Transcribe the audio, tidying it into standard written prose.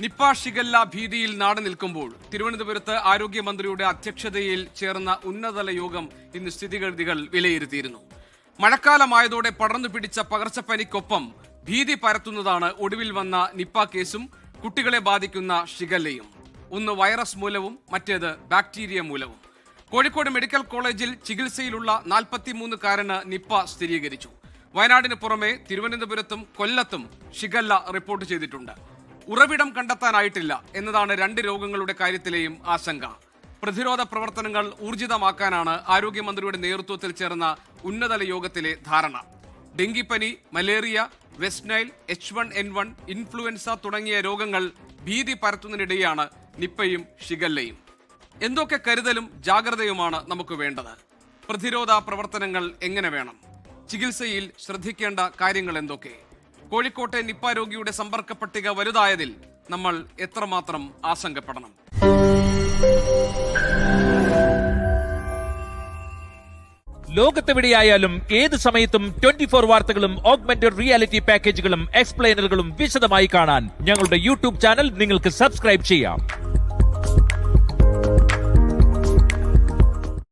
Nipah shigella ഭീതിയിൽ നാട് നിൽക്കുമ്പോൾ തിരുവനന്തപുരത്ത് ആരോഗ്യമന്ത്രിയുടെ അധ്യക്ഷതയിൽ ചേർന്ന ഉന്നതതല യോഗം ഇന്ന് സ്ഥിതിഗതികൾ വിലയിരുത്തിയിരുന്നു. മഴക്കാലമായതോടെ പടർന്നു പിടിച്ച പകർച്ചപ്പനിക്കൊപ്പം ഭീതി പരത്തുന്നതാണ് ഒടുവിൽ വന്ന നിപ്പ കേസും കുട്ടികളെ ബാധിക്കുന്ന ഷിഗല്ലയും. ഒന്ന് വൈറസ് മൂലവും മറ്റേത് ബാക്ടീരിയ മൂലവും. കോഴിക്കോട് മെഡിക്കൽ കോളേജിൽ ചികിത്സയിലുള്ള 43-കാരന് നിപ്പ സ്ഥിരീകരിച്ചു. വയനാടിന് പുറമെ തിരുവനന്തപുരത്തും കൊല്ലത്തും ഷിഗല്ല റിപ്പോർട്ട് ചെയ്തിട്ടുണ്ട്. ഉറവിടം കണ്ടെത്താനായിട്ടില്ല എന്നതാണ് രണ്ട് രോഗങ്ങളുടെ കാര്യത്തിലെയും ആശങ്ക. പ്രതിരോധ പ്രവർത്തനങ്ങൾ ഊർജിതമാക്കാനാണ് ആരോഗ്യമന്ത്രിയുടെ നേതൃത്വത്തിൽ ചേർന്ന ഉന്നതതല യോഗത്തിലെ ധാരണ. ഡെങ്കിപ്പനി, malaria, west Nile, H1N1, influenza തുടങ്ങിയ രോഗങ്ങൾ ഭീതി പരത്തുന്നതിനിടെയാണ് നിപ്പയും ഷിഗല്ലയും. എന്തൊക്കെ കരുതലും ജാഗ്രതയുമാണ് നമുക്ക് വേണ്ടത്? പ്രതിരോധ പ്രവർത്തനങ്ങൾ എങ്ങനെ വേണം? ചികിത്സയിൽ ശ്രദ്ധിക്കേണ്ട കാര്യങ്ങൾ എന്തൊക്കെ? കോഴിക്കോട്ടെ നിപ്പ രോഗിയുടെ സമ്പർക്ക പട്ടിക വലുതായതിൽ നമ്മൾ എത്രമാത്രം ആശങ്കപ്പെടണം? ലോകത്തെവിടെയായാലും ഏത് സമയത്തും 24 വാർത്തകളും ഓഗ്മെന്റഡ് റിയാലിറ്റി പാക്കേജുകളും എക്സ്പ്ലെയിനറുകളും വിശദമായി കാണാൻ ഞങ്ങളുടെ യൂട്യൂബ് ചാനൽ നിങ്ങൾക്ക് സബ്സ്ക്രൈബ് ചെയ്യാം.